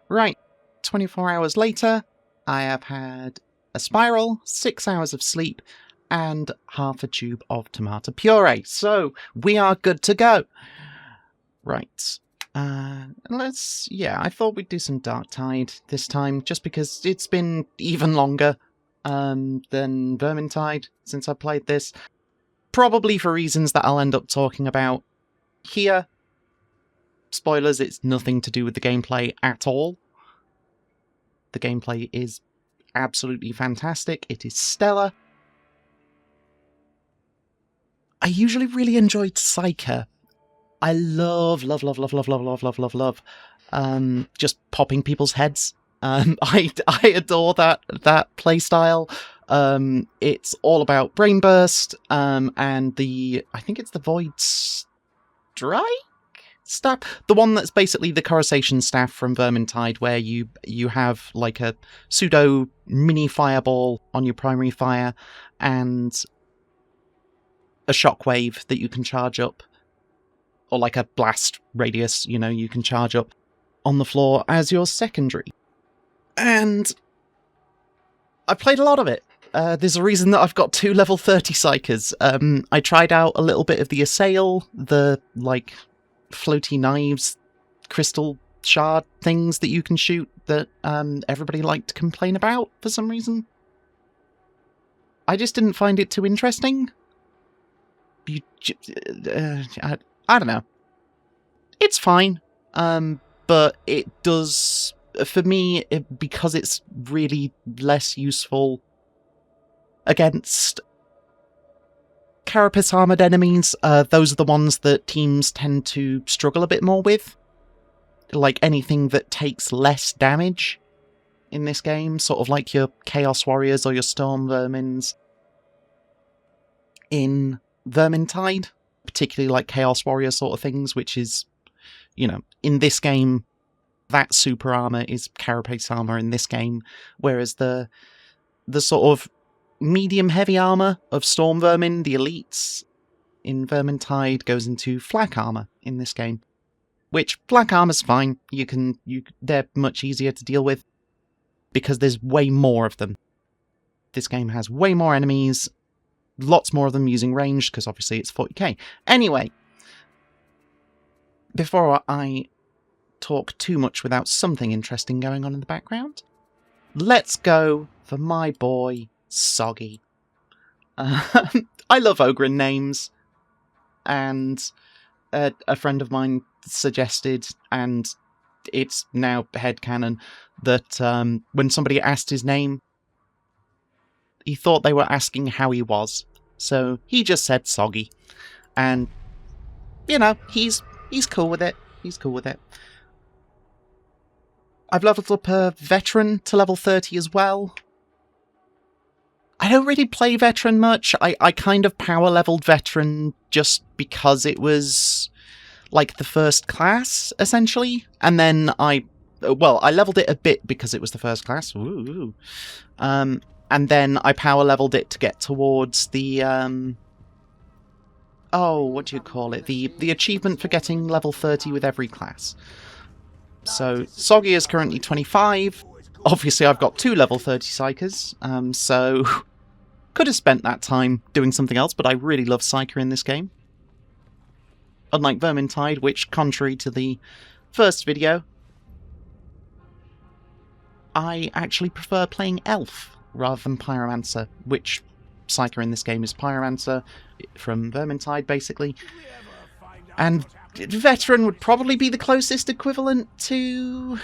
Right, 24 hours later, I have had a spiral, 6 hours of sleep, and half a tube of tomato puree. So, we are good to go. Right. I thought we'd do some Darktide this time, just because it's been even longer than Vermintide since I played this. Probably for reasons that I'll end up talking about here. Spoilers, it's nothing to do with the gameplay at all. The gameplay is absolutely fantastic. It is stellar. I usually really enjoyed Psyker. I love just popping people's heads. I adore that playstyle. It's all about Brain Burst, and I think it's the Void Strike staff, the one that's basically the Coruscation staff from Vermintide, where you have like a pseudo mini fireball on your primary fire and a shockwave that you can charge up, or like a blast radius, you can charge up on the floor as your secondary. And I've played a lot of it. There's a reason that I've got 2 level 30 Psykers. I tried out a little bit of the Assail, the like floaty knives, crystal shard things that you can shoot that everybody liked to complain about for some reason. I just didn't find it too interesting. I don't know. It's fine, but it does, for me, because it's really less useful against carapace armoured enemies. Those are the ones that teams tend to struggle a bit more with. Like anything that takes less damage in this game, sort of like your Chaos Warriors or your Storm Vermins in Vermintide, particularly like Chaos Warrior sort of things, which is, in this game, that super armor is carapace armor in this game, whereas the sort of medium heavy armor of Storm Vermin, the elites in Vermintide, goes into flak armor in this game, which flak armor's fine. They're much easier to deal with because there's way more of them. This game has way more enemies, lots more of them using range, because obviously it's 40k. Anyway, before I talk too much without something interesting going on in the background, let's go for my boy, Soggy. I love Ogren names, and a friend of mine suggested, and it's now headcanon, that when somebody asked his name, he thought they were asking how he was, so he just said Soggy. And, he's cool with it. He's cool with it. I've leveled up a Veteran to level 30 as well. I don't really play Veteran much. I kind of power leveled Veteran just because it was like the first class, essentially. And then I leveled it a bit because it was the first class. Ooh. And then I power leveled it to get towards the, what do you call it? The achievement for getting level 30 with every class. So, Soggy is currently 25. Obviously, I've got 2 level 30 Psykers, so could have spent that time doing something else, but I really love Psyker in this game. Unlike Vermintide, which, contrary to the first video, I actually prefer playing Elf rather than Pyromancer, which Psyker in this game is Pyromancer from Vermintide, basically. And Veteran would probably be the closest equivalent to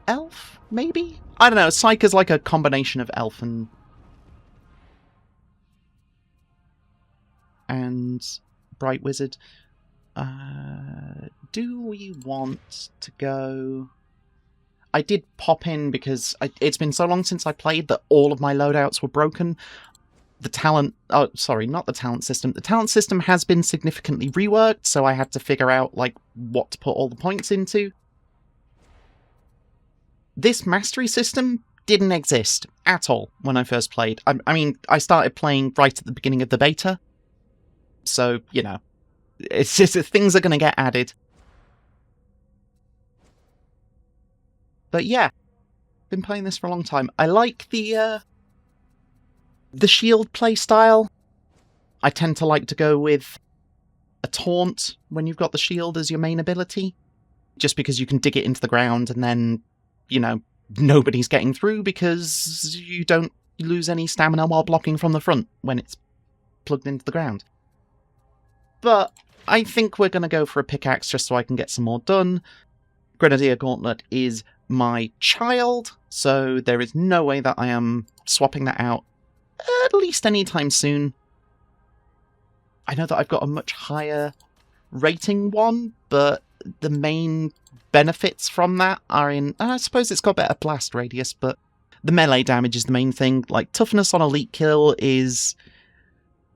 Elf, maybe? I don't know, Psyker's like a combination of Elf and Bright Wizard. Do we want to go... I did pop in because it's been so long since I played that all of my loadouts were broken. The talent... Oh, sorry, not the talent system. The talent system has been significantly reworked, so I had to figure out, like, what to put all the points into. This mastery system didn't exist at all when I first played. I mean, I started playing right at the beginning of the beta, so, it's just that things are going to get added. But yeah, been playing this for a long time. I like the shield playstyle. I tend to like to go with a taunt when you've got the shield as your main ability, just because you can dig it into the ground and then, you know, nobody's getting through because you don't lose any stamina while blocking from the front when it's plugged into the ground. But I think we're going to go for a pickaxe just so I can get some more done. Grenadier Gauntlet is my child, so there is no way that I am swapping that out at least anytime soon. I know that I've got a much higher rating one, but the main benefits from that are in... I suppose it's got better blast radius, but the melee damage is the main thing. Like, toughness on elite kill is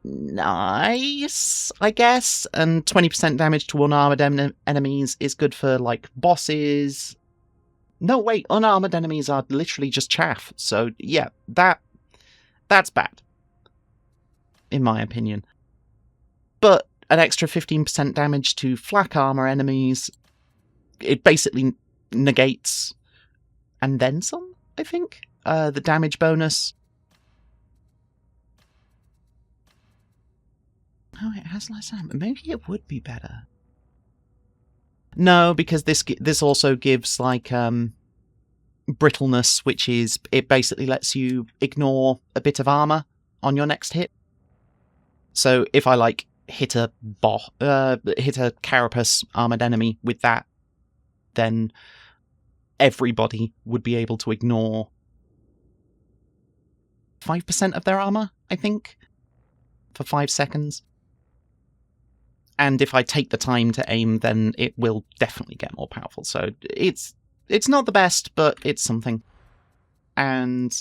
nice, I guess, and 20% damage to unarmored enemies is good for, like, bosses. No, wait, unarmored enemies are literally just chaff, so yeah, that's bad, in my opinion. But an extra 15% damage to flak armor enemies, it basically negates, and then some, I think, the damage bonus. Oh, it has less ammo. Maybe it would be better. No, because this also gives, like, brittleness, which is... It basically lets you ignore a bit of armor on your next hit. So if I, like, hit a carapace armored enemy with that, then everybody would be able to ignore 5% of their armor, I think, for 5 seconds. And if I take the time to aim, then it will definitely get more powerful. So it's not the best, but it's something. And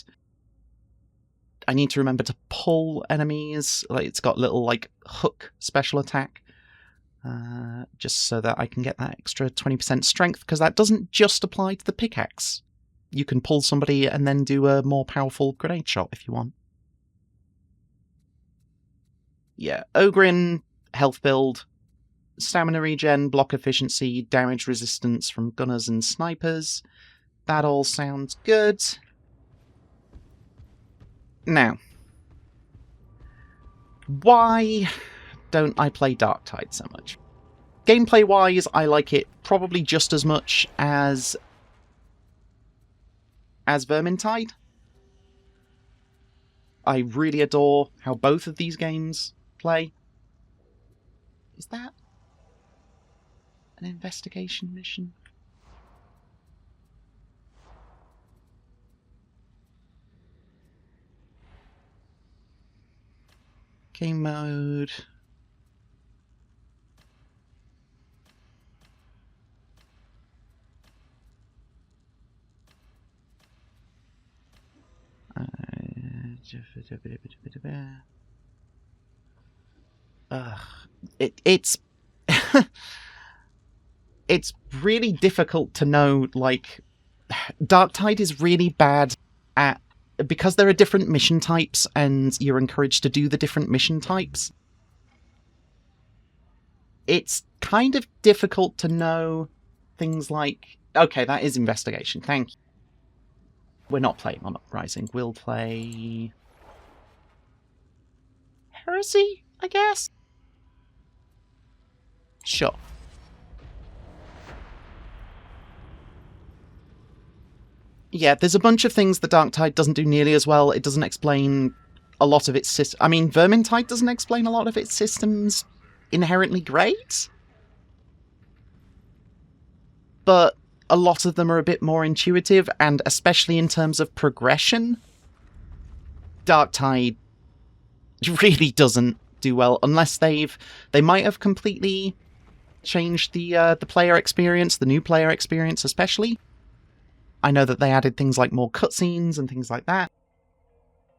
I need to remember to pull enemies. Like, it's got little, like, hook special attack, just so that I can get that extra 20% strength, because that doesn't just apply to the pickaxe. You can pull somebody and then do a more powerful grenade shot if you want. Yeah, Ogrin, health build, stamina regen, block efficiency, damage resistance from gunners and snipers. That all sounds good. Now, why don't I play Darktide so much? Gameplay-wise, I like it probably just as much as Vermintide. I really adore how both of these games play. Is that an investigation mission? Game mode. It's it's really difficult to know. Like, Darktide is really bad at, because there are different mission types and you're encouraged to do the different mission types. It's kind of difficult to know things like, okay, that is investigation, thank you. We're not playing on Uprising. We'll play Heresy, I guess? Sure. Yeah, there's a bunch of things that Darktide doesn't do nearly as well. It doesn't explain a lot of its systems. I mean, Vermintide doesn't explain a lot of its systems inherently great, but a lot of them are a bit more intuitive, and especially in terms of progression, Darktide really doesn't do well, unless they might have completely changed the player experience, the new player experience especially. I know that they added things like more cutscenes and things like that,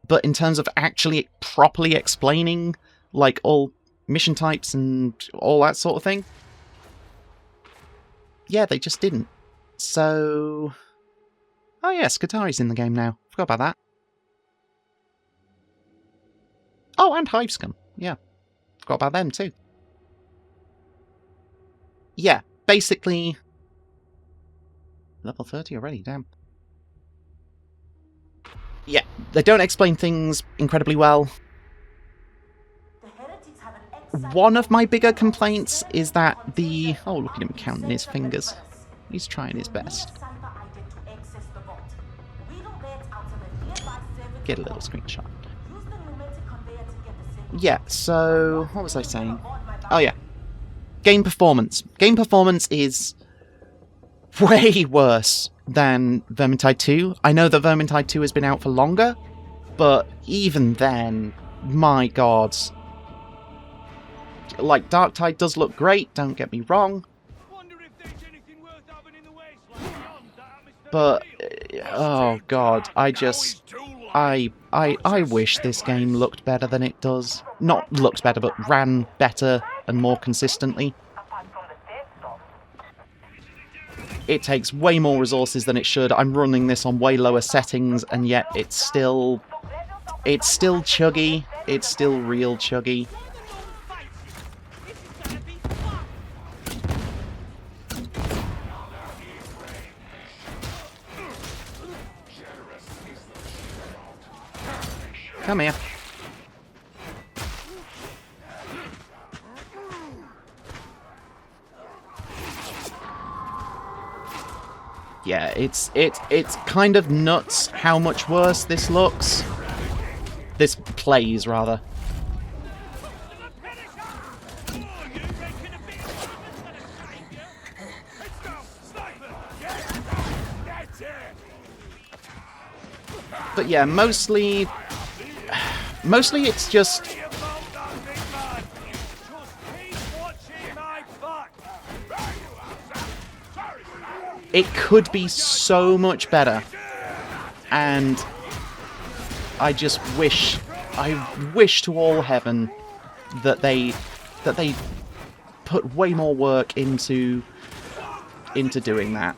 but in terms of actually properly explaining, like, all mission types and all that sort of thing, yeah, they just didn't. So... Oh yeah, Skitari's in the game now. Forgot about that. Oh, and Hivescum. Yeah. Forgot about them too. Yeah, basically... level 30 already, damn. Yeah, they don't explain things incredibly well. One of my bigger complaints is that the... Oh, look at him counting his fingers. He's trying his best. Get a little screenshot. Yeah, so... What was I saying? Oh, yeah. Game performance. Game performance is way worse than Vermintide 2. I know that Vermintide 2 has been out for longer, but even then, my god. Like, Darktide does look great, don't get me wrong. But, oh god, I wish this game looked better than it does. Not looked better, but ran better and more consistently. It takes way more resources than it should. I'm running this on way lower settings, and yet it's still chuggy. It's still real chuggy. Come here. Yeah, it's kind of nuts how much worse this looks. This plays, rather. But yeah, mostly it's just... It could be so much better, and I just wish to all heaven that they put way more work into doing that.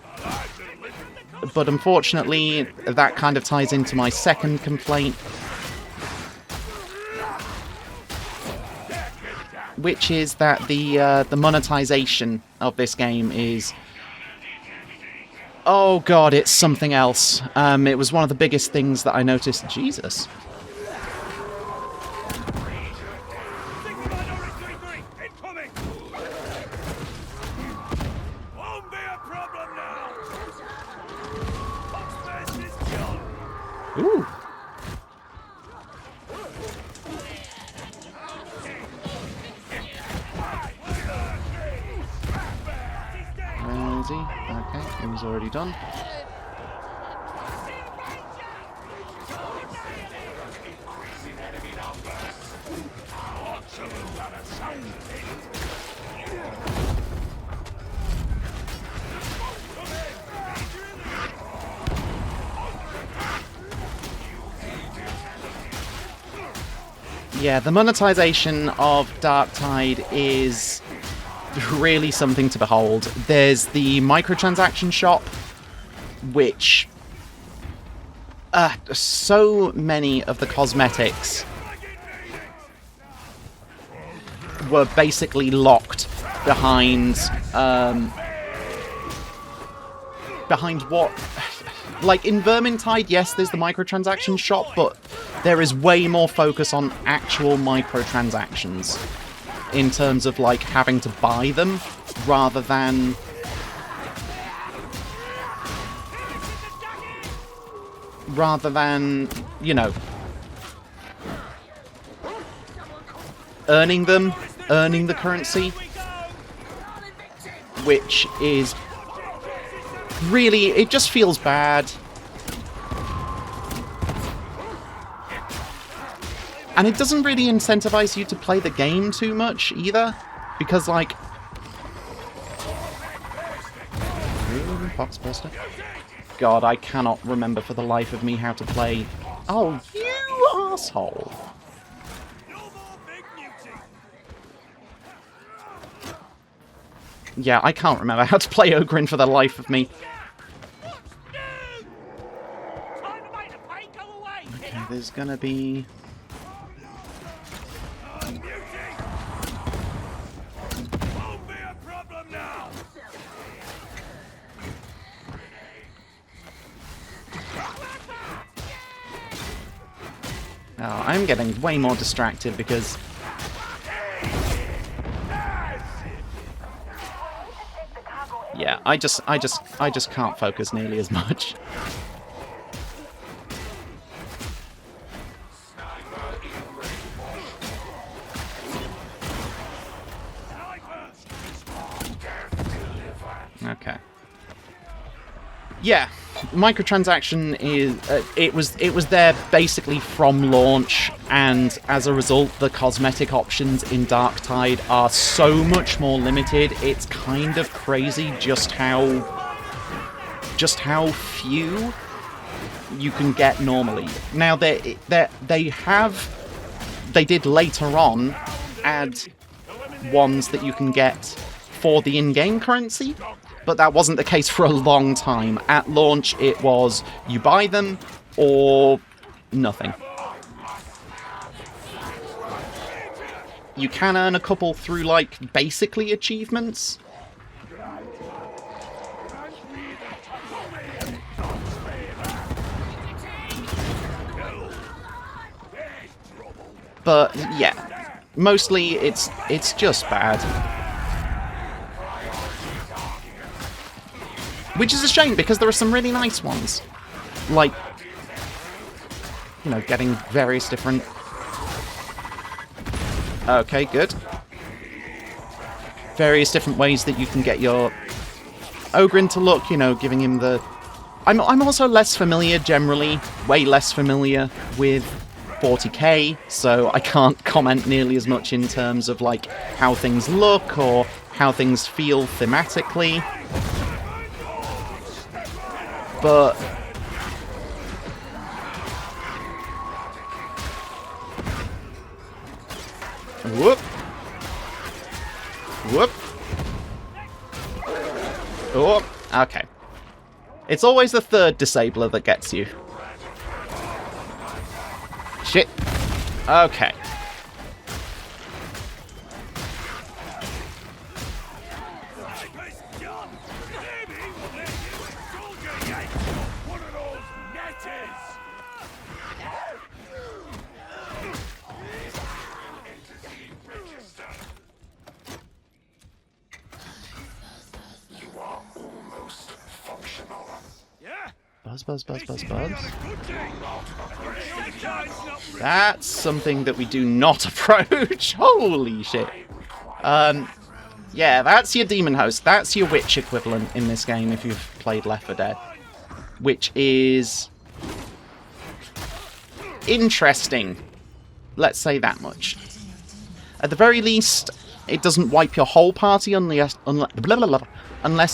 But unfortunately, that kind of ties into my second complaint, which is that the monetization of this game is... Oh god, it's something else. It was one of the biggest things that I noticed. Jesus. Ooh. Where is he? Okay, he was already done. Yeah, the monetization of Darktide is really something to behold. There's the microtransaction shop, which... so many of the cosmetics were basically locked behind... behind what... Like, in Vermintide, yes, there's the microtransaction shop, but there is way more focus on actual microtransactions in terms of, like, having to buy them rather than... you know, earning them, earning the currency, which is... really, it just feels bad. And it doesn't really incentivize you to play the game too much, either. Because, like... Ooh, Boxbuster. God, I cannot remember for the life of me how to play... Oh, you asshole! Yeah, I can't remember how to play Ogrin for the life of me. Okay, there's gonna be... I'm getting way more distracted because... Yeah, I just can't focus nearly as much. Okay. Yeah, microtransaction is it was there basically from launch, and as a result, the cosmetic options in Darktide are so much more limited. It's kind of crazy just how few you can get normally. Now they did later on add ones that you can get for the in-game currency. But that wasn't the case for a long time. At launch, it was you buy them or nothing. You can earn a couple through, like, basically achievements. But, yeah, mostly it's just bad. Which is a shame, because there are some really nice ones. Like, you know, getting various different... Okay, good. Various different ways that you can get your Ogre to look, you know, giving him the... I'm also less familiar, generally, way less familiar with 40k, so I can't comment nearly as much in terms of, like, how things look or how things feel thematically. But whoop, whoop. Oh, okay. It's always the third disabler that gets you. Shit. Okay. Buzz, buzz, buzz, buzz. That's something that we do not approach. Holy shit. Yeah, that's your demon host. That's your witch equivalent in this game if you've played Left 4 Dead. Which is... interesting. Let's say that much. At the very least, it doesn't wipe your whole party unless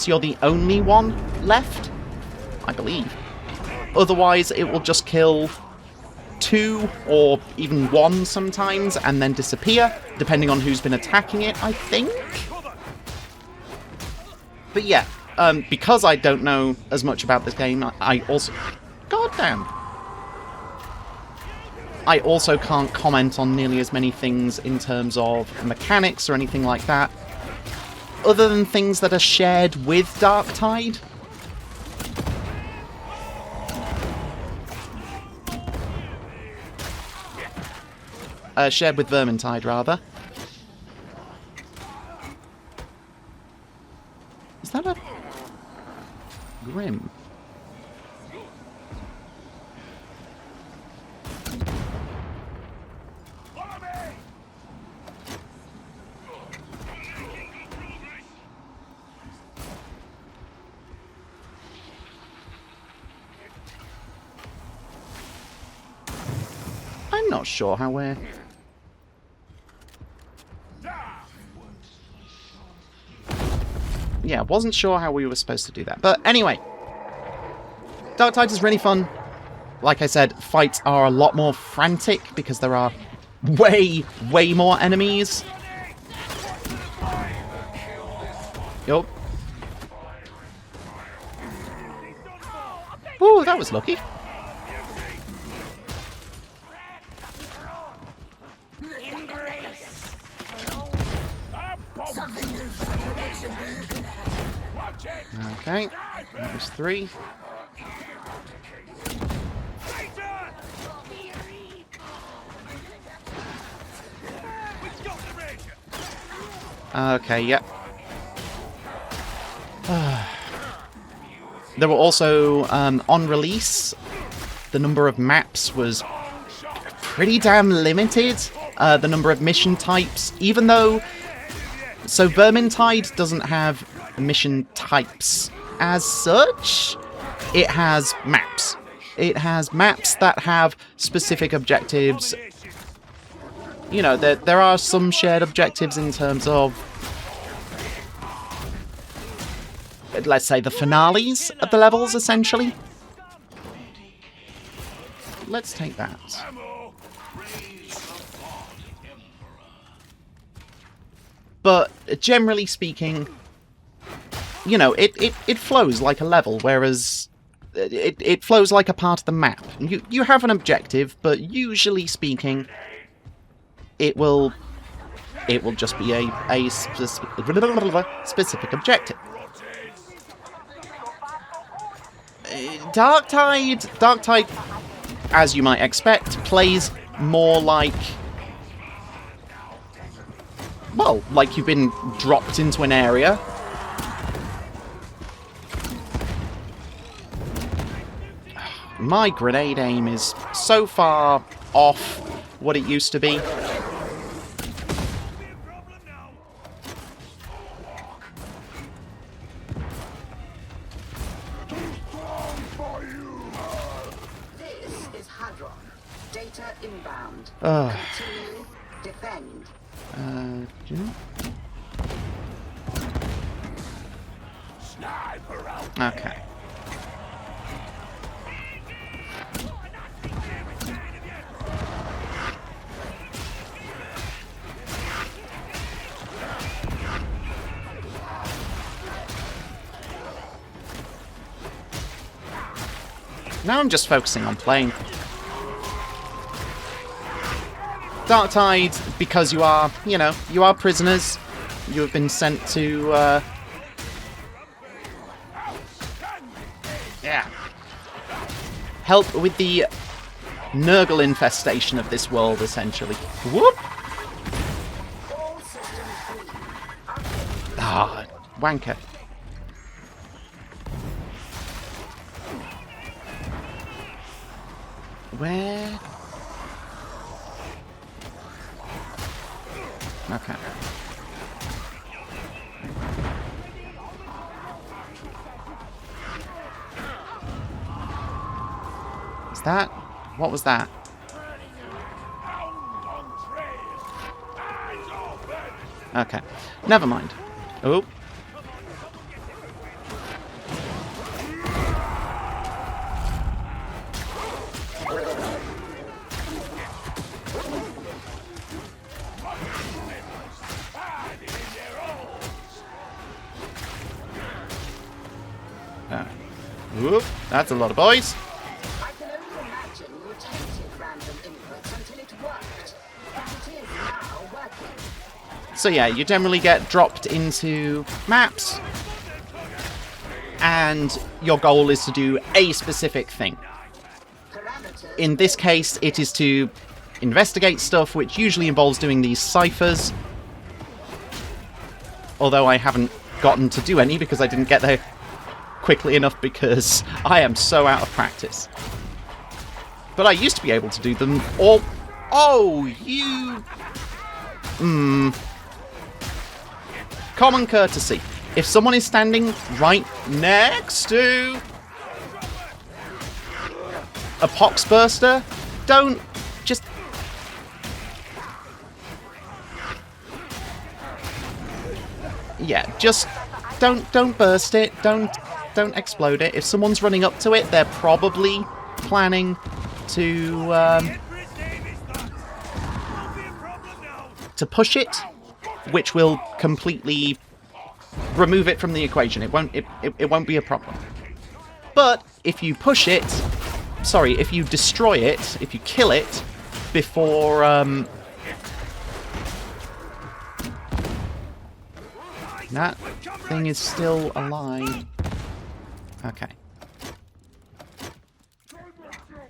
you're the only one left, I believe. Otherwise, it will just kill 2 or even 1 sometimes and then disappear, depending on who's been attacking it, I think. But yeah, because I don't know as much about this game, I also... Goddamn! I also can't comment on nearly as many things in terms of mechanics or anything like that, other than things that are shared with Darktide. Shared with Vermintide, rather. Is that a... Grim? I'm not sure how we're... Yeah, wasn't sure how we were supposed to do that. But anyway, Darktide is really fun. Like I said, fights are a lot more frantic because there are way more enemies. Yup. Ooh, that was lucky. Okay, that was 3. Okay, yep. There were also, on release, the number of maps was pretty damn limited. The number of mission types, even though... So Vermintide doesn't have mission types as such. It has maps. It has maps that have specific objectives. You know, there are some shared objectives in terms of, let's say, the finales of the levels, essentially. Let's take that. But generally speaking, you know, it flows like a level, whereas it flows like a part of the map. You have an objective, but usually speaking, it will just be a specific objective. Darktide, as you might expect, plays more like, well, like you've been dropped into an area. My grenade aim is so far off what it used to be. Data inbound. Continue. Defend. Okay. Now I'm just focusing on playing. Darktide, because you are, you know, you are prisoners. You have been sent to, yeah, help with the Nurgle infestation of this world, essentially. Whoop! Ah, wanker. Where? Okay. Is that? What was that? Okay. Never mind. Oh. Whoop, that's a lot of boys. I can only imagine you tested random inputs until it worked. But it is now working. So yeah, you generally get dropped into maps, and your goal is to do a specific thing. In this case, it is to investigate stuff, which usually involves doing these ciphers. Although I haven't gotten to do any because I didn't get there quickly enough because I am so out of practice. But I used to be able to do them all. Oh, you... Common courtesy. If someone is standing right next to a poxburster, don't just... Yeah, just don't burst it. Don't explode it. If someone's running up to it, they're probably planning to push it, which will completely remove it from the equation. It won't be a problem. But if you push it, sorry, if you destroy it, if you kill it before that thing is still alive. Okay.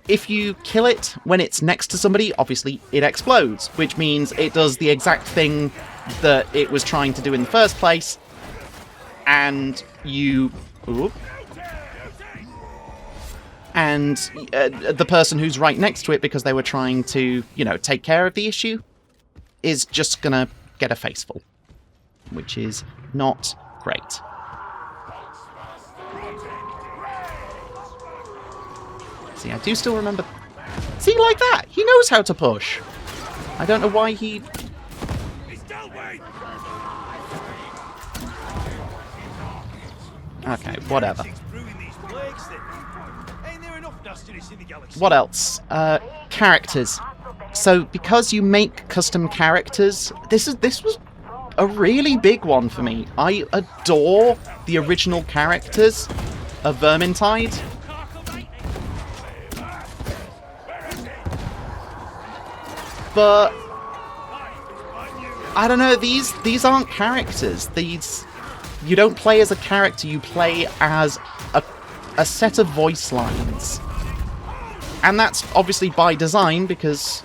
If you kill it when it's next to somebody, obviously it explodes, which means it does the exact thing that it was trying to do in the first place, and you... Ooh. And the person who's right next to it, because they were trying to, you know, take care of the issue, is just gonna get a faceful, which is not great. See, I do still remember... See, like that! He knows how to push! I don't know why he... Okay, whatever. What else? Characters. So, because you make custom characters, this was a really big one for me. I adore the original characters of Vermintide. But I don't know, these aren't characters. You don't play as a character, you play as a set of voice lines. And that's obviously by design, because...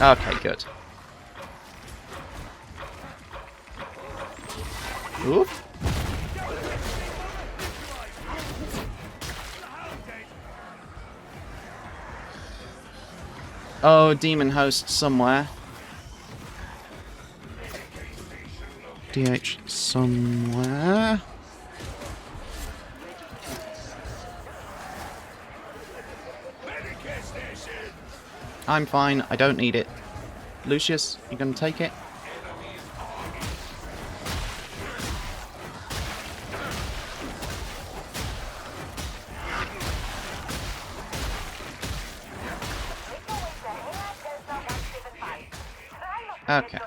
Okay, good. Oop. Oh, demon host somewhere. DH somewhere. I'm fine, I don't need it. Lucius, you gonna take it? Okay.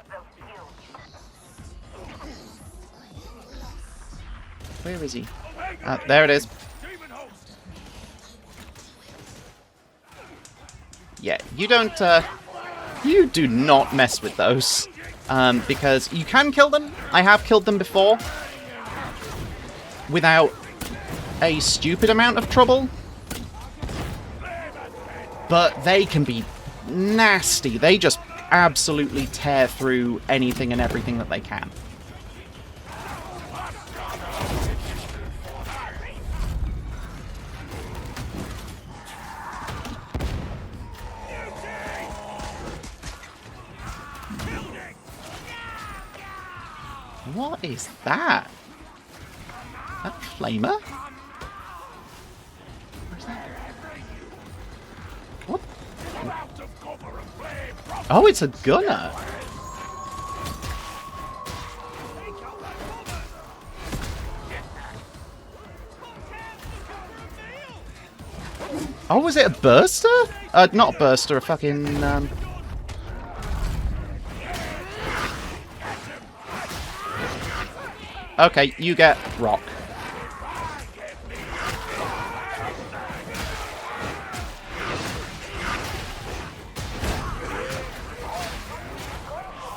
Where is he? There it is. Yeah, you don't, you do not mess with those. Because you can kill them. I have killed them before. Without a stupid amount of trouble. But they can be nasty. They just absolutely tear through anything and everything that they can. What is that? That flamer? Where's that? What? Oh, it's a gunner. Oh, was it a burster? Not a burster, a fucking, Okay, you get rock.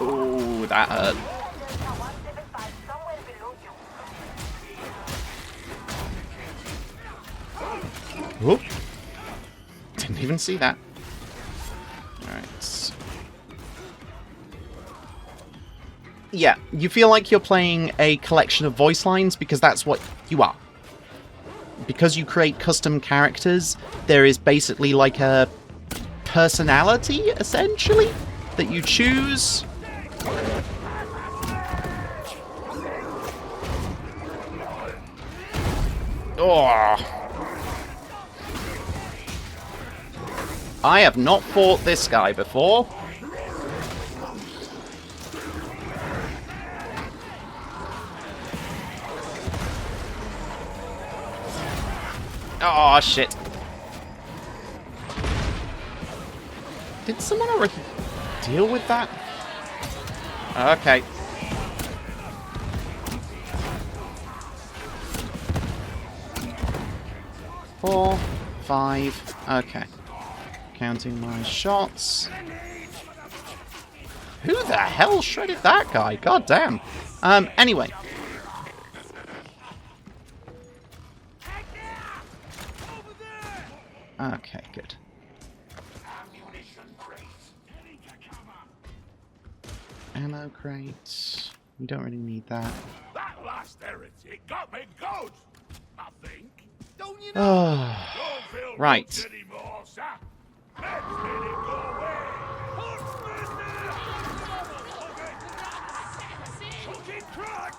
Ooh, that hurt. Whoop. Didn't even see that. Alright. Yeah, you feel like you're playing a collection of voice lines because that's what you are. Because you create custom characters, there is basically like a personality, essentially, that you choose. Oh. I have not fought this guy before. Oh, shit. Did someone already deal with that? Okay. Four, 5. Okay. Counting my shots. Who the hell shredded that guy? God damn. Anyway. Okay, good. ammo crate. We don't really need that. That last heretic got me good, I think. Don't you know? Oh, Don't feel right. much anymore, sir. Let's let it go away. Fucking crack!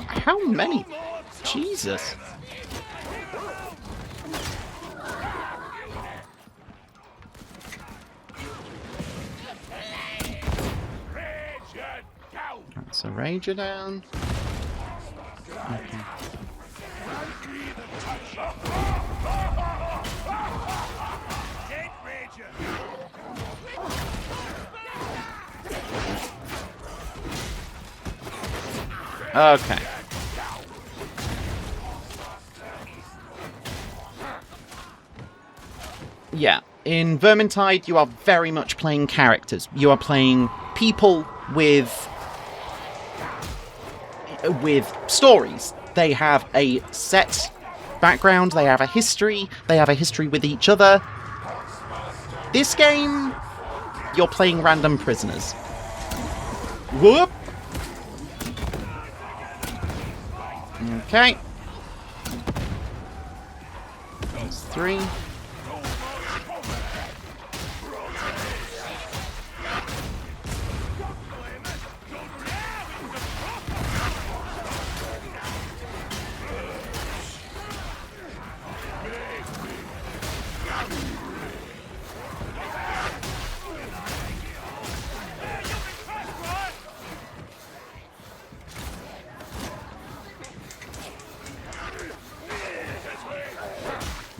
How many? No more tough Jesus. sailor. Rage and doubt. Right, so Ranger down. Okay. Dead Ranger. Okay. Yeah, in Vermintide, you are very much playing characters. You are playing people with stories. They have a set background, they have a history with each other. This game, you're playing random prisoners. Whoop! Okay. That's 3.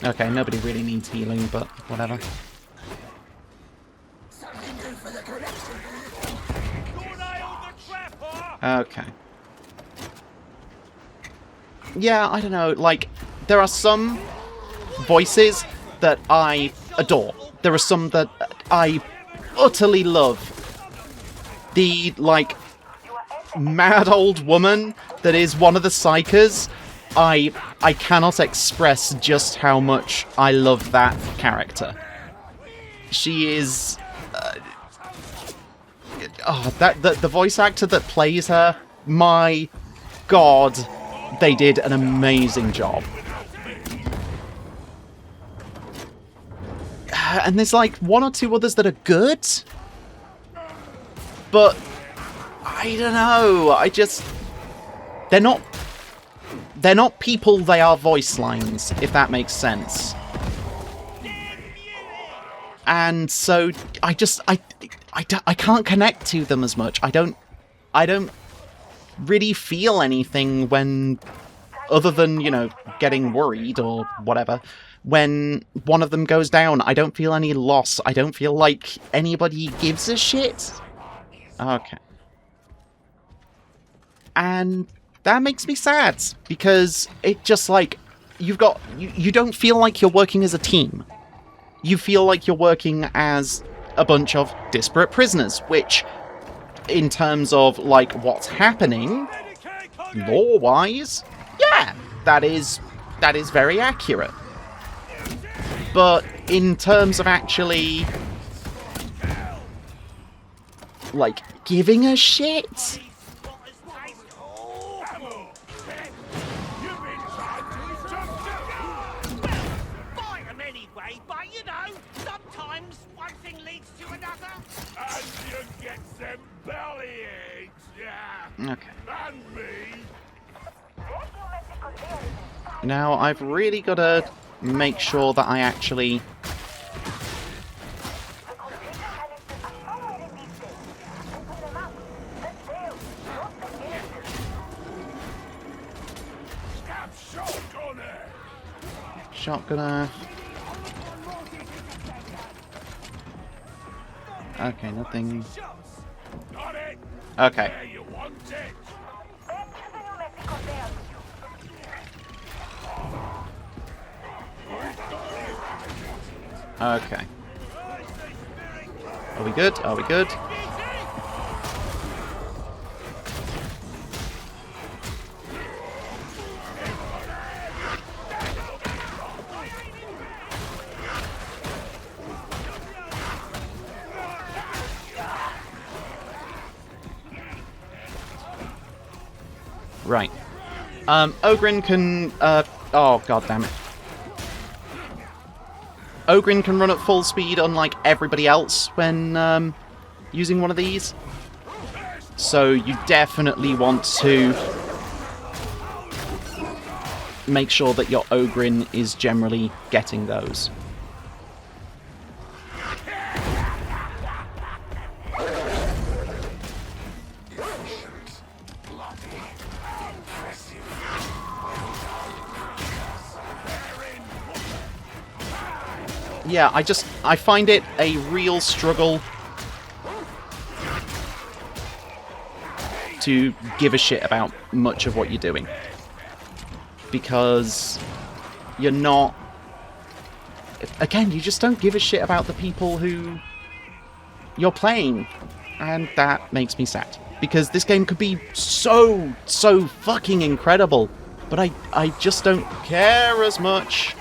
Okay, nobody really needs healing, but whatever. Okay. Yeah, I don't know, like, there are some voices that I adore. There are some that I utterly love. The, like, mad old woman that is one of the Psychers, I cannot express just how much I love that character. She is... the voice actor that plays her, my god, they did an amazing job. And there's like 1 or 2 others that are good, but I don't know, they're not people, they are voice lines, if that makes sense. And so I can't connect to them as much. I don't really feel anything when, other than, you know, getting worried or whatever, when one of them goes down. I don't feel any loss. I don't feel like anybody gives a shit. Okay. And that makes me sad, because it just, like, you don't feel like you're working as a team. You feel like you're working as a bunch of disparate prisoners, which, in terms of, like, what's happening, lore-wise, yeah, that is very accurate. But in terms of actually, like, giving a shit... Okay. Now, I've really got to make sure that I actually... Shotgunner. Okay, nothing. Okay. Okay. Are we good? Are we good? Right. Ogrin can... oh, god damn it. Ogrin can run at full speed, unlike everybody else, when using one of these. So you definitely want to make sure that your Ogrin is generally getting those. Yeah, I find it a real struggle to give a shit about much of what you're doing. Because you're not... Again, you just don't give a shit about the people who you're playing. And that makes me sad. Because this game could be so fucking incredible. But I just don't care as much.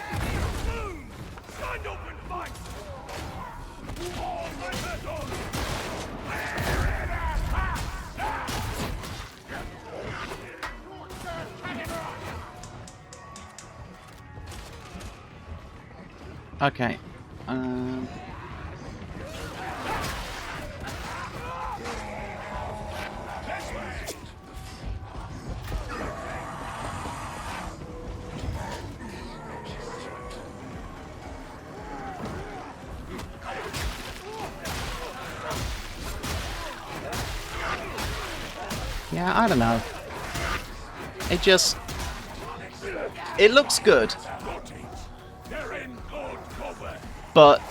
Okay. Yeah, I don't know. It just... It looks good. But...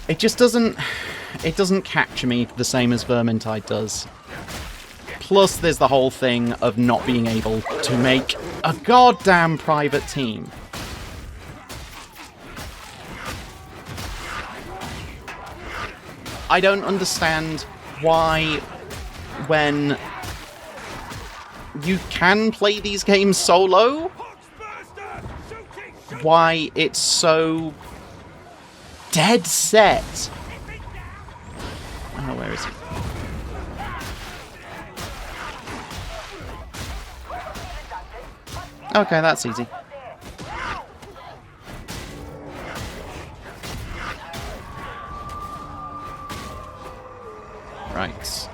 It just doesn't... It doesn't capture me the same as Vermintide does. Plus, there's the whole thing of not being able to make a goddamn private team. I don't understand why, when you can play these games solo, why it's so dead set. Oh, where is he? Okay, that's easy. Right.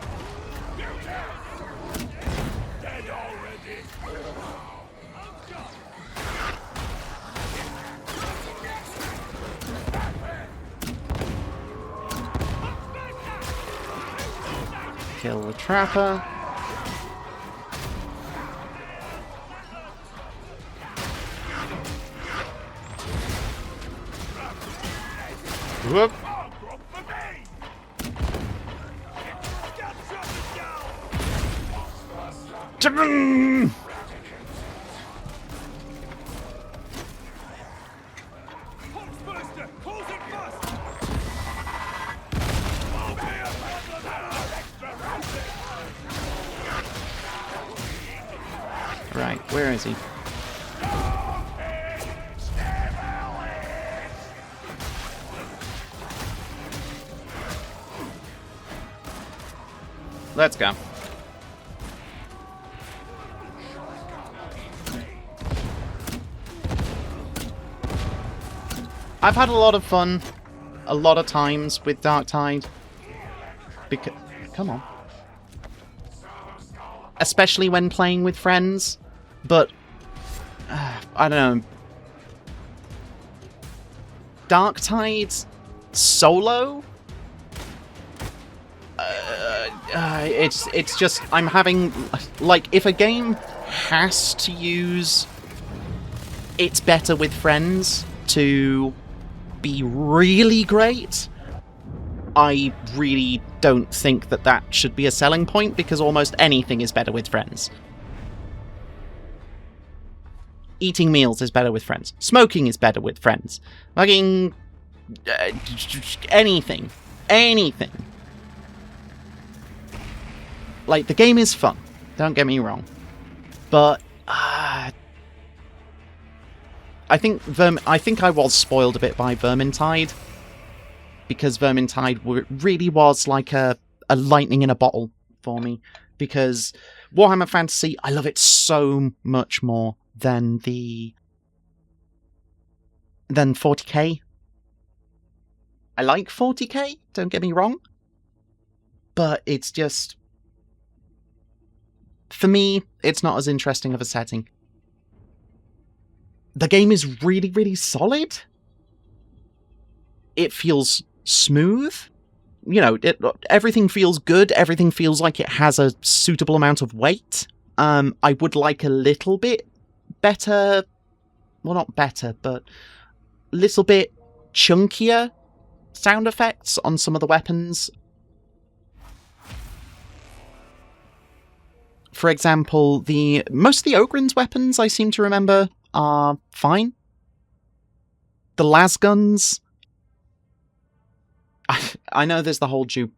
Kill the trapper. Whoop. Right, where is he? Let's go. I've had a lot of fun, a lot of times with Darktide. Because, come on. Especially when playing with friends, but I don't know. Darktide solo? It's just, I'm having, like, if a game has to use it's better with friends to be really great, I really don't think that that should be a selling point, because almost anything is better with friends. Eating meals is better with friends. Smoking is better with friends. Fucking... anything. Anything. Like, the game is fun, don't get me wrong, but I think I was spoiled a bit by Vermintide, because Vermintide really was like a lightning in a bottle for me, because Warhammer Fantasy, I love it so much more than 40k. I like 40k, don't get me wrong, but it's just, for me, it's not as interesting of a setting. The game is really, really solid. It feels smooth. You know, everything feels good. Everything feels like it has a suitable amount of weight. I would like a little bit better, well, not better, but a little bit chunkier sound effects on some of the weapons. For example, most of the Ogryn's weapons, I seem to remember, are fine. The lasguns, I know there's the whole the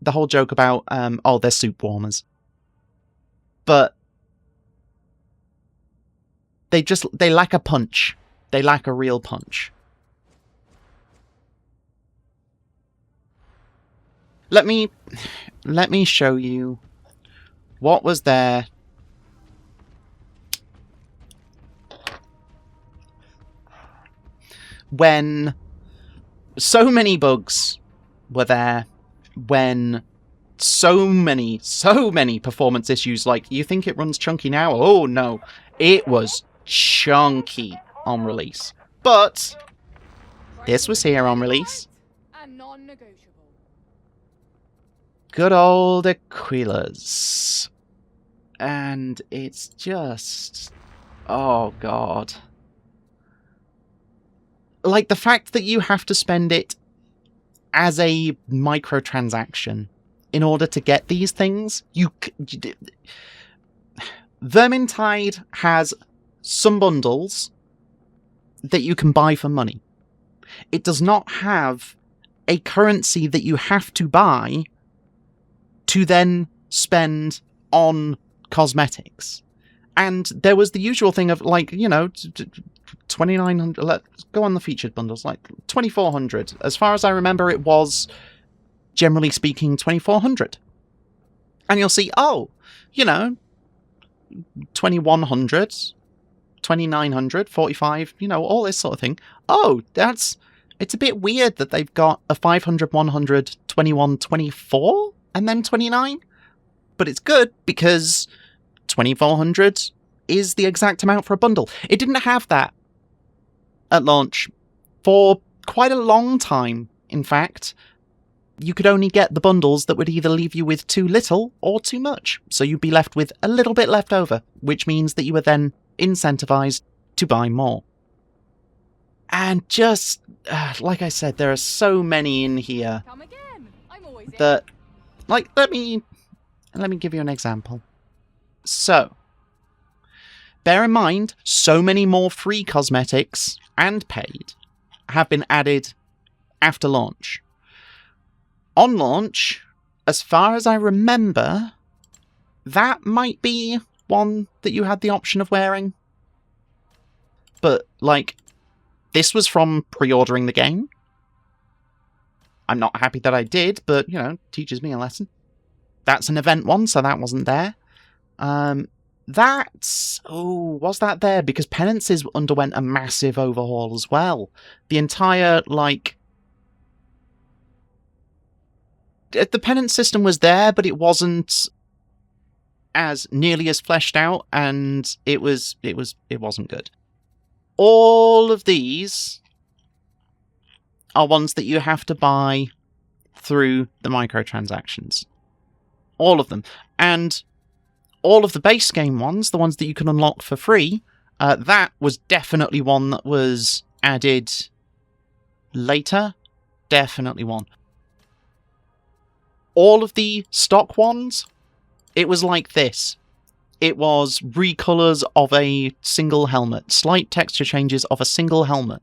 whole joke about, they're soup warmers. But they lack a punch. They lack a real punch. Let me show you what was there when so many bugs were there, when so many performance issues, like, you think it runs chunky now? Oh no, it was chunky on release. But this was here on release. Good old Aquila's. And it's just, oh god. Like, the fact that you have to spend it as a microtransaction in order to get these things, Vermintide has some bundles that you can buy for money. It does not have a currency that you have to buy to then spend on cosmetics. And there was the usual thing of, like, you know, 2,900, let's go on the featured bundles, like 2,400. As far as I remember, it was, generally speaking, 2,400. And you'll see, oh, you know, 2,100, 2,900, 45, you know, all this sort of thing. Oh, it's a bit weird that they've got a 500, 100, 21, 24, and then 29. But it's good because 2,400 is the exact amount for a bundle. It didn't have that at launch for quite a long time, in fact. You could only get the bundles that would either leave you with too little or too much. So you'd be left with a little bit left over, which means that you were then incentivized to buy more. And just, like I said, there are so many in here that, like, let me give you an example. So, bear in mind, so many more free cosmetics and paid have been added after launch. On launch, as far as I remember, that might be one that you had the option of wearing. But, like, this was from pre-ordering the game. I'm not happy that I did, but, you know, teaches me a lesson. That's an event one, so that wasn't there. Was that there? Because Penances underwent a massive overhaul as well. The entire, like... The penance system was there, but it wasn't as nearly as fleshed out, and it wasn't good. All of these are ones that you have to buy through the microtransactions. All of them. And all of the base game ones, the ones that you can unlock for free, that was definitely one that was added later. Definitely one. All of the stock ones, it was like this. It was recolors of a single helmet, slight texture changes of a single helmet.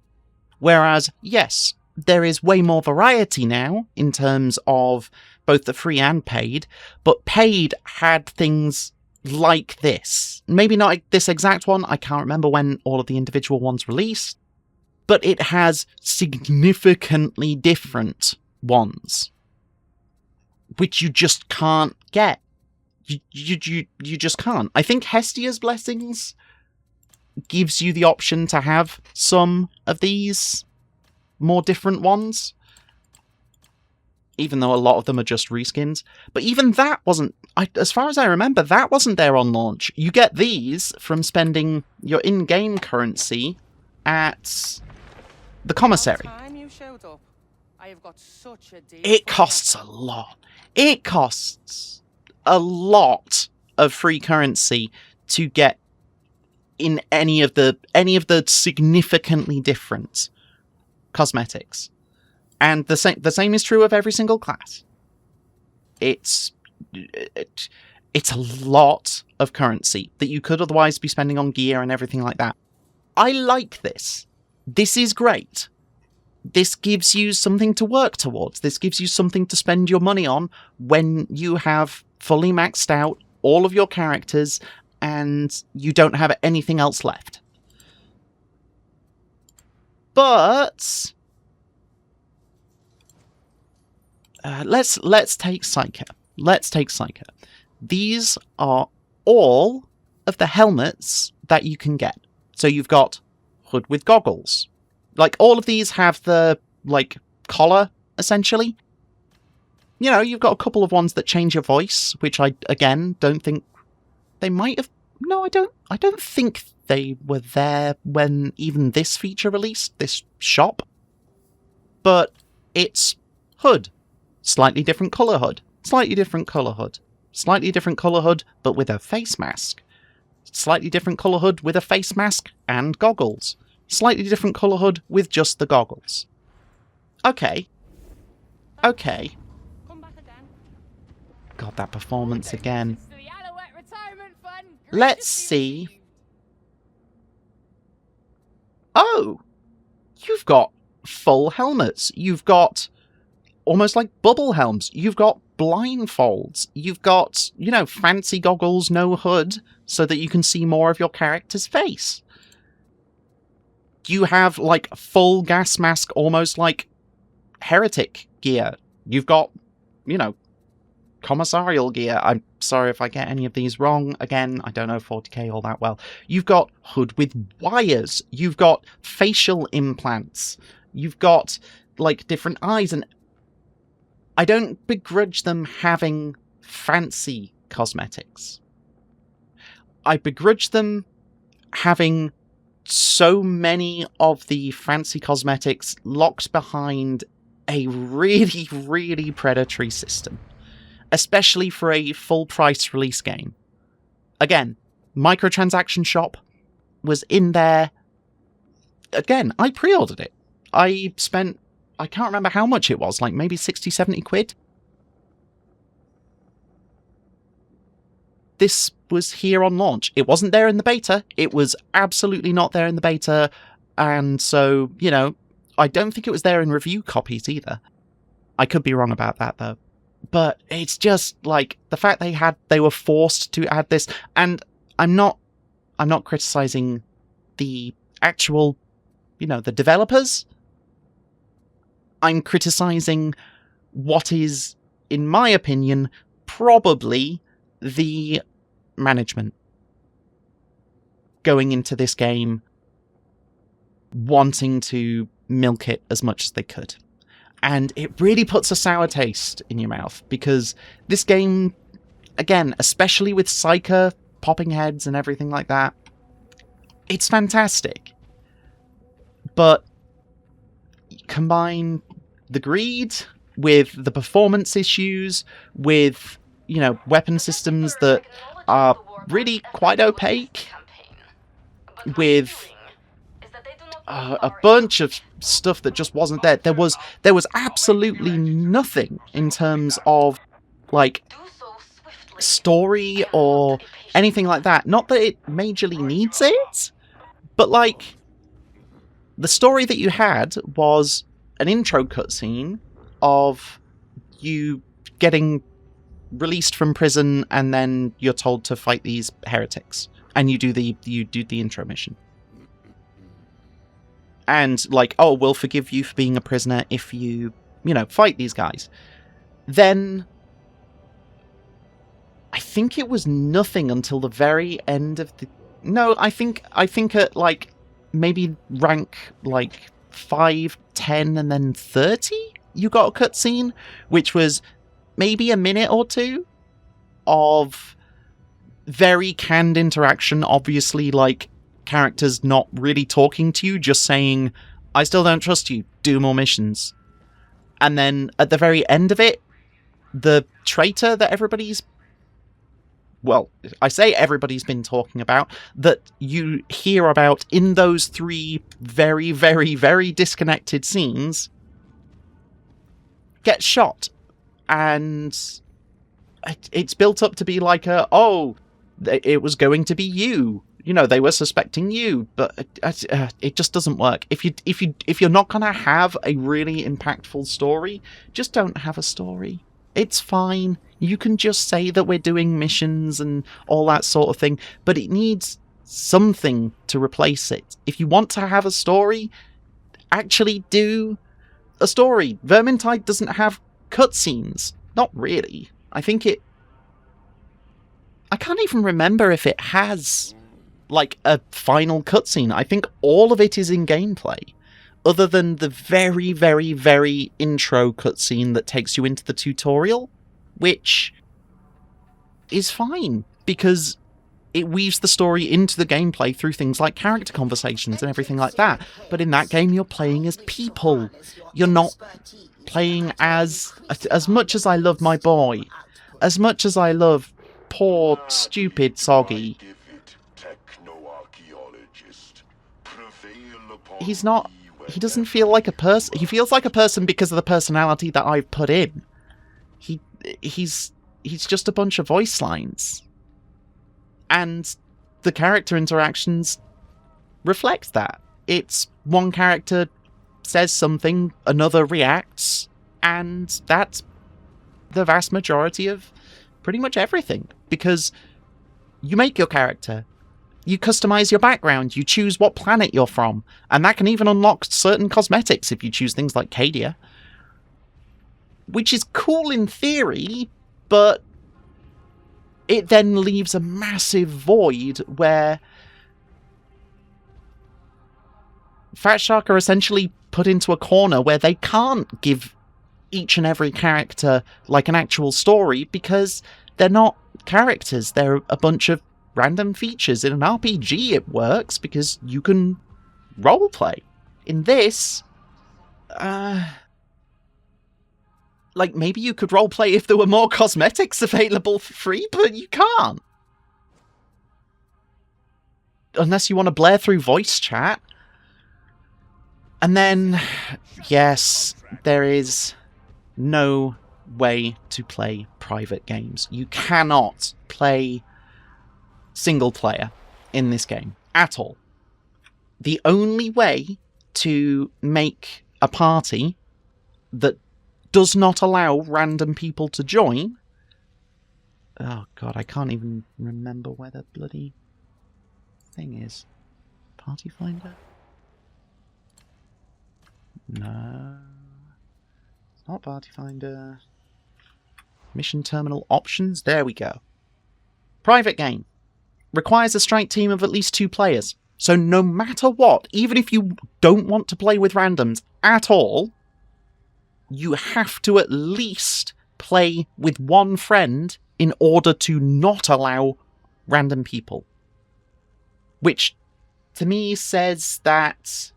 Whereas, yes, there is way more variety now in terms of both the free and paid, but paid had things like this. Maybe not this exact one, I can't remember when all of the individual ones released, but it has significantly different ones, which you just can't get. You just can't. I think Hestia's Blessings gives you the option to have some of these more different ones, even though a lot of them are just reskins. But even that wasn't, as far as I remember, that wasn't there on launch. You get these from spending your in-game currency at the commissary. It costs a lot. It costs a lot of free currency to get in any of the significantly different cosmetics, and the same is true of every single class. It's a lot of currency that you could otherwise be spending on gear and everything like that. I like this. This is great. This gives you something to work towards. This gives you something to spend your money on when you have fully maxed out all of your characters and you don't have anything else left. But let's take Psycho. Let's take Psycho. These are all of the helmets that you can get. So you've got hood with goggles. Like, all of these have the, like, collar, essentially. You know, you've got a couple of ones that change your voice, which I, again, don't think they might have... No, I don't think they were there when even this feature released, this shop. But it's hood. Slightly different colour hood. Slightly different colour hood. Slightly different colour hood, but with a face mask. Slightly different colour hood with a face mask and goggles. Slightly different colour hood with just the goggles. Okay. Okay. God, that performance again. Let's see. Oh! You've got full helmets. You've got almost like bubble helms. You've got blindfolds. You've got, you know, fancy goggles, no hood, so that you can see more of your character's face. You have, like, full gas mask, almost like heretic gear. You've got, you know, commissarial gear. I'm sorry if I get any of these wrong. Again, I don't know 40k all that well. You've got hood with wires. You've got facial implants. You've got, like, different eyes. And I don't begrudge them having fancy cosmetics. I begrudge them having so many of the fancy cosmetics locked behind a really, really predatory system. Especially for a full-price release game. Again, microtransaction shop was in there. Again, I pre-ordered it. I spent, I can't remember how much it was, like maybe 60, 70 quid. This was here on launch. It wasn't there in the beta. It was absolutely not there in the beta. And so, you know, I don't think it was there in review copies either. I could be wrong about that, though. But it's just, like, the fact they were forced to add this, and I'm not criticizing the actual, you know, the developers. I'm criticizing what is, in my opinion, probably the management going into this game wanting to milk it as much as they could. And it really puts a sour taste in your mouth, because this game, again, especially with Psyker, popping heads and everything like that, it's fantastic. But combine the greed with the performance issues, with, you know, weapon systems that are really quite opaque, with a bunch of stuff that just wasn't there. There was absolutely nothing in terms of, like, story or anything like that. Not that it majorly needs it, but, like, the story that you had was an intro cutscene of you getting released from prison, and then you're told to fight these heretics, and you do the intro mission. And like, oh, we'll forgive you for being a prisoner if you fight these guys. Then I think it was nothing until the very end of the... No, I think at like maybe rank like 5, 10, and then 30, you got a cutscene, which was maybe a minute or two of very canned interaction, obviously like characters not really talking to you, just saying, I still don't trust you, do more missions. And then at the very end of it, the traitor that everybody's... Well, I say everybody's been talking about, that you hear about in those 3 very, very, very disconnected scenes, gets shot. And it's built up to be like it was going to be you. They were suspecting you, but it just doesn't work. If you're not gonna have a really impactful story, just don't have a story. It's fine. You can just say that we're doing missions and all that sort of thing, but it needs something to replace it. If you want to have a story, actually do a story. Vermintide doesn't have cutscenes. Not really. I can't even remember if it has like a final cutscene. I think all of it is in gameplay, other than the very, very, very intro cutscene that takes you into the tutorial, which is fine because it weaves the story into the gameplay through things like character conversations and everything like that. But in that game, you're playing as people. You're not playing as much as I love my boy, as much as I love poor, stupid Soggy. He's not... He doesn't feel like a person. He feels like a person because of the personality that I've put in. He's just a bunch of voice lines. And the character interactions reflect that. It's one character says something, another reacts, and that's the vast majority of pretty much everything. Because you make your character, you customize your background, you choose what planet you're from, and that can even unlock certain cosmetics if you choose things like Cadia. Which is cool in theory, but it then leaves a massive void where Fat Shark are essentially put into a corner where they can't give each and every character like an actual story because they're not characters, they're a bunch of random features. In an RPG it works because you can roleplay. In this, like, maybe you could roleplay if there were more cosmetics available for free, but you can't. Unless you want to blare through voice chat. And then, yes, there is no way to play private games. You cannot play single player in this game at all. The only way to make a party that does not allow random people to join... Oh god, I can't even remember where the bloody thing is. Party Finder? No. It's not Party Finder. Mission Terminal Options? There we go. Private game. Requires a strike team of at least 2 players. So no matter what, even if you don't want to play with randoms at all, you have to at least play with one friend in order to not allow random people. Which, to me, says that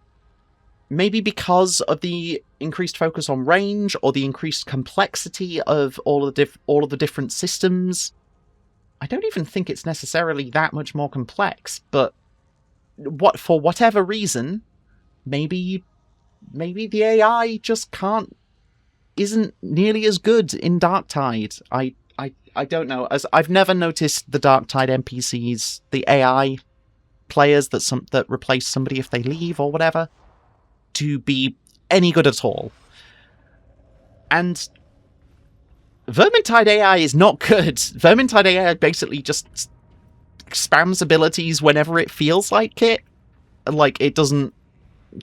maybe because of the increased focus on range or the increased complexity of all of the different systems, I don't even think it's necessarily that much more complex, but for whatever reason, maybe the AI just isn't nearly as good in Darktide. I don't know. As I've never noticed the Darktide NPCs, the AI players that replace somebody if they leave or whatever, to be any good at all. And Vermintide AI is not good. Vermintide AI basically just spams abilities whenever it feels like it. Like, it doesn't...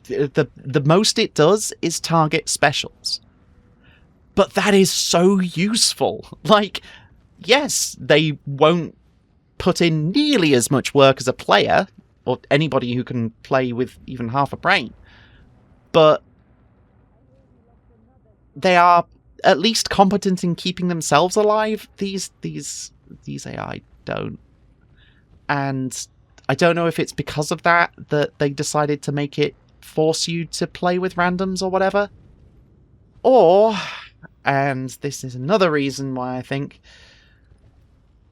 The most it does is target specials. But that is so useful. Like, yes, they won't put in nearly as much work as a player, or anybody who can play with even half a brain. But they are at least competent in keeping themselves alive. These AI don't. And I don't know if it's because of that they decided to make it force you to play with randoms or whatever. Or, and this is another reason why I think,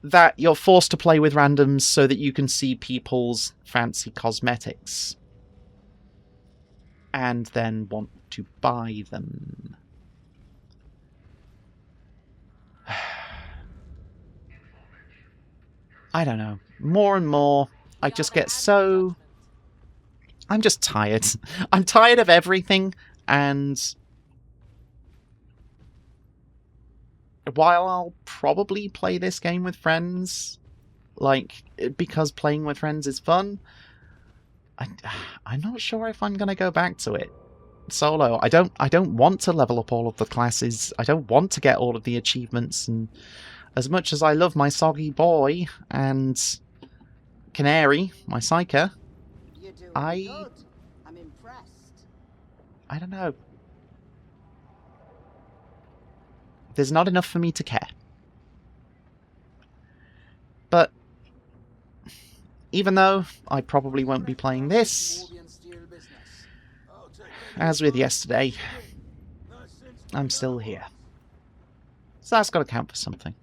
that you're forced to play with randoms so that you can see people's fancy cosmetics. And then want to buy them. I don't know. More and more, I just get so... I'm just tired. I'm tired of everything, and while I'll probably play this game with friends, like, because playing with friends is fun, I'm not sure if I'm going to go back to it solo. I don't want to level up all of the classes. I don't want to get all of the achievements, and as much as I love my Soggy Boy and Canary, my Psyker, I'm impressed. I don't know. There's not enough for me to care. But even though I probably won't be playing this, as with yesterday, I'm still here. So that's got to count for something.